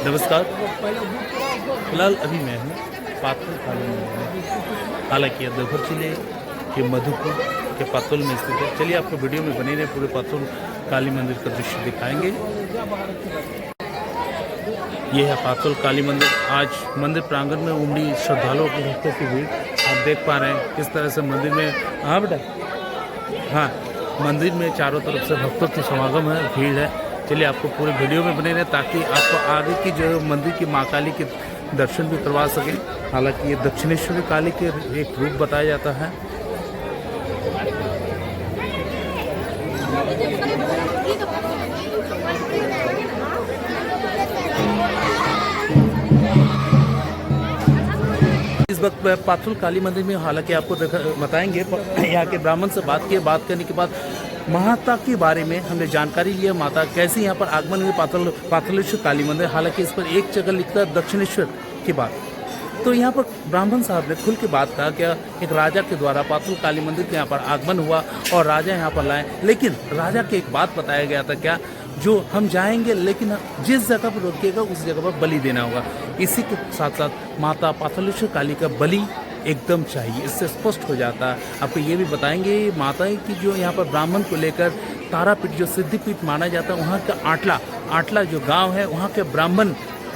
नमस्कार। फिलहाल अभी मैं हूँ पातुल काली मंदिर में। हालांकि यह देवघर जिले के मधुपुर के पातुल में स्थित है। चलिए आपको वीडियो में बने रहे, पूरे पातुल काली मंदिर का दृश्य दिखाएंगे। यह है पातुल काली मंदिर। आज मंदिर प्रांगण में उमड़ी श्रद्धालुओं की भक्तों की भीड़ आप देख पा रहे हैं। किस तरह से मंदिर में बेटा मंदिर में चारों तरफ से भक्तों की समागम है, भीड़ है। चलिए आपको पूरे वीडियो में बने रहे ताकि आपको आगे की जो मंदिर की माँ काली के दर्शन भी करवा सके। हालांकि ये दक्षिणेश्वरी काली के एक रूप बताया जाता है। इस वक्त पातुल काली मंदिर में हालांकि आपको बताएंगे, यहाँ के ब्राह्मण से बात करने के बाद माता के बारे में हमने जानकारी ली है। माता कैसे यहाँ पर आगमन हुई पातुलेश्वर काली मंदिर। हालांकि इस पर एक जगह लिखता है दक्षिणेश्वर की बात। तो यहाँ पर ब्राह्मण साहब ने खुल के बात कहा कि एक राजा के द्वारा पातुल काली मंदिर के यहाँ पर आगमन हुआ और राजा यहाँ पर लाए। लेकिन राजा के एक बात बताया गया था, क्या जो हम जाएंगे लेकिन जिस जगह पर रुकेगा उस जगह पर बलि देना होगा। इसी के साथ साथ माता पातुलेश्वर काली का बलि एकदम चाहिए, इससे स्पष्ट हो जाता है। आपको ये भी बताएंगे माता की जो यहाँ पर ब्राह्मण को लेकर तारापीठ जो सिद्धिपीठ माना जाता है, वहाँ का आटला जो गांव है, वहाँ के ब्राह्मण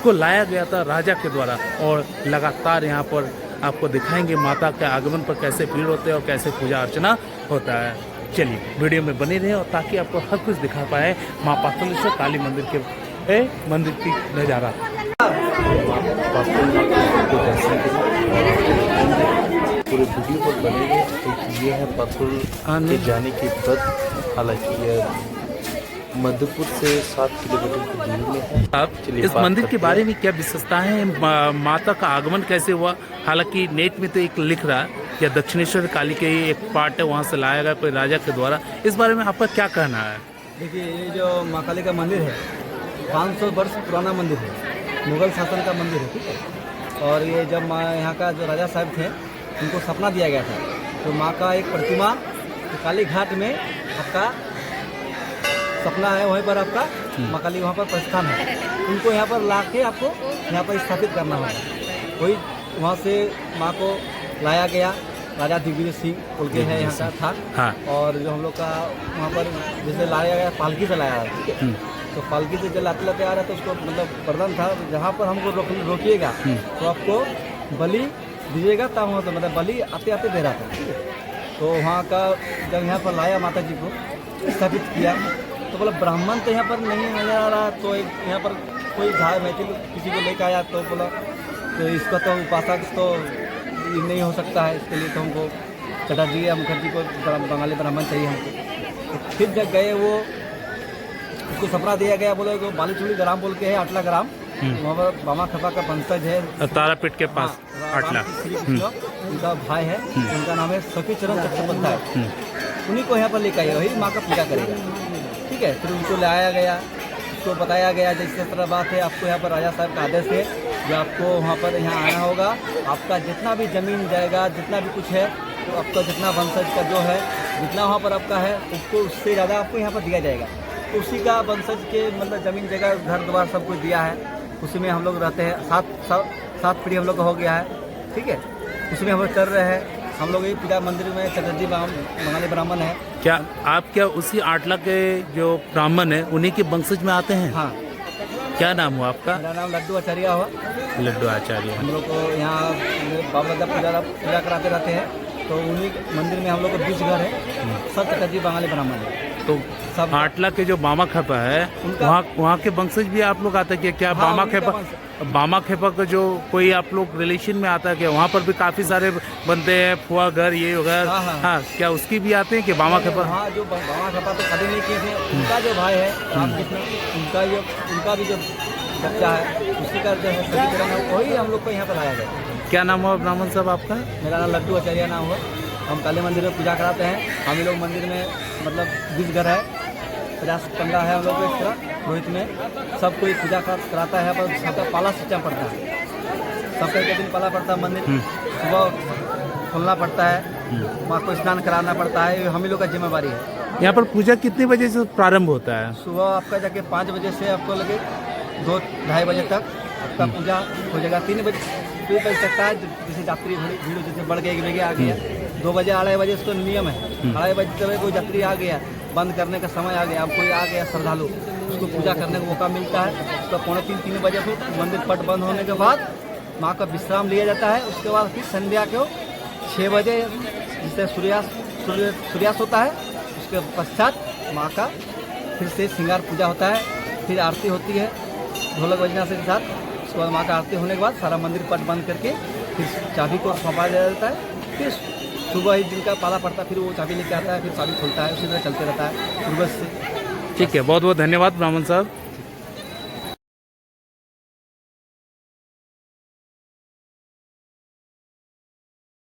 को लाया गया था राजा के द्वारा। और लगातार यहाँ पर आपको दिखाएंगे माता के आगमन पर कैसे भीड़ होते हैं और कैसे पूजा अर्चना होता है। चलिए वीडियो में बने रहें और ताकि आपको हर कुछ दिखा पाए माँ पातुलेश्वर काली मंदिर के मंदिर की नज़ारा। पूरे वीडियो पर बनेंगे। तो ये है पातुल के जाने की पथ। हालांकि यह मधुपुर से 7 किलोमीटर की दूरी में है। आप इस मंदिर के बारे में क्या विशेषता है, माता का आगमन कैसे हुआ? हालांकि नेट में तो एक लिख रहा है या दक्षिणेश्वर काली के एक पार्ट है, वहाँ से लाया गया कोई राजा के द्वारा। इस बारे में आपका क्या कहना है? देखिए, ये जो माँ काली का मंदिर है 500 वर्ष पुराना मंदिर है, मुगल शासन का मंदिर है, ठीक है। और ये जब यहाँ का जो राजा साहब थे उनको सपना दिया गया था, तो माँ का एक प्रतिमा तो काली घाट में आपका सपना है, वहीं पर आपका माँ काली वहाँ पर प्रस्थान है। उनको यहाँ पर ला के आपको यहाँ पर स्थापित करना होगा। वही वहाँ से माँ को लाया गया, राजा दिग्विजय सिंह बोल के है यहाँ का था। हाँ। और जो हम लोग का वहाँ पर जैसे लाया गया, पालकी से लाया गया, ठीक है। तो पालकी से जब लाते आ रहा है तो उसको मतलब वरदान था, जहाँ पर हमको रोकिएगा तो आपको बलि दीजिएगा। तब वहाँ तो मतलब बलि आते आते दे रहा था, ठीक है। तो वहाँ का जब यहाँ पर लाया माता जी को स्थापित किया तो बोला ब्राह्मण तो यहाँ पर नहीं नजर आ रहा, तो यहाँ पर कोई झाड़ मैथिल किसी को लेकर आया तो बोला तो इसका तो उपासक तो नहीं हो सकता है, इसके लिए तो हमको चटर्जी या मुखर्जी को बंगाली ब्राह्मण चाहिए हमको। तो फिर जब गए वो उसको सपना दिया गया, बोले तो बालीचुड़ी ग्राम बोल के है, आटला ग्राम, वहाँ पर बामा खपा का वंशज है तारापीठ के पास। आटला श्री कृष्ण उनका भाई है, उनका नाम है सखी चरण चट्टोपाध्याय। उन्हीं को यहाँ पर लेकर आए, वही माँ का पूजा करेगा, ठीक है। फिर उनको लाया गया, उसको बताया गया जैसे तरह बात है, आपको यहाँ पर राजा साहब का आदेश है जो आपको वहाँ पर यहाँ आना होगा। आपका जितना भी जमीन जाएगा, जितना भी कुछ है, तो आपका जितना वंशज का जो है, जितना वहाँ पर आपका है, उसको उससे ज़्यादा आपको यहाँ पर दिया जाएगा। तो उसी का वंशज के मतलब ज़मीन जगह घर द्वार सब कुछ दिया है, उसी में हम लोग रहते हैं। 7 पीढ़ी हम लोग का हो गया है, ठीक है। उसमें हम लोग चल रहे हैं। हम लोग यही पूजा मंदिर में चटर्जी बंगाली ब्राह्मण है। क्या आप क्या उसी आटला के जो ब्राह्मण है उन्हीं के वंशज में आते हैं? हाँ। क्या नाम हुआ आपका? मेरा नाम लड्डू आचार्य हुआ। लड्डू आचार्य। हम लोग को यहाँ बाबा जब पूजा कराते रहते हैं, तो उन्हीं मंदिर में हम लोग को 20 घर है, सब चटर्जी बंगाली ब्राह्मण है। तो सब आटला के जो बामा खेपा है वहाँ के वंशज भी आप लोग आते हैं क्या? हाँ, बामा खेपा का जो कोई आप लोग रिलेशन में आता है क्या? वहाँ पर भी काफी सारे बनते हैं, फुआ घर ये वगैरह। हाँ, क्या उसकी भी आते हैं कि बामा खेपा? हाँ, जो बामा खेपा तो कभी नहीं किए थे, उनका जो भाई है रामकृष्ण, उनका भी जो बच्चा है, उसी का जो है वही हम लोग को यहाँ पर लाया गया। क्या नाम हुआ ब्राह्मण साहब आपका? मेरा नाम लड्डू आचार्य नाम हुआ। हम काली मंदिर में पूजा कराते हैं। हम लोग मंदिर में मतलब 20 घर है, 50 पंडा है हम लोग को इस तरह रोहित में। सब कोई पूजा कराता है, पर सबका पाला सिस्टम पड़ता है, सबका एक दिन पाला पड़ता है। मंदिर सुबह खोलना पड़ता है, माँ को स्नान कराना पड़ता है, हम ही लोग का जिम्मेवारी है। यहाँ पर पूजा कितने बजे से प्रारंभ होता है? सुबह आपका जाके 5 बजे से आपको लगे 2-2:30 बजे तक आपका पूजा हो जाएगा। 3 बज सकता है, जैसे यात्री भीड़ जैसे बढ़ गया, 1 बजे आ गया, 2 बजे 2:30 बजे इसको नियम है। 2:30 बजे तक कोई यात्री आ गया, बंद करने का समय आ गया, अब कोई आ गया श्रद्धालु, उसको पूजा करने का मौका मिलता है। उसका 2:45-3 बजे फिर मंदिर पट बंद होने के बाद माँ का विश्राम लिया जाता है। उसके बाद फिर संध्या को 6 बजे जिससे सूर्यास्त होता है, उसके पश्चात माँ का फिर से श्रृंगार पूजा होता है, फिर आरती होती है ढोलक बजना से के साथ। उसके बाद माँ का आरती होने के बाद सारा मंदिर पट बंद करके फिर चाबी को सौंपा जाता है। फिर सुबह ही जिनका पाला पड़ता है फिर वो चाबी लेके आता है, फिर चाबी खुलता है, उसी तरह चलते रहता है पूर्वज से। ठीक है, बहुत बहुत धन्यवाद ब्राह्मण साहब।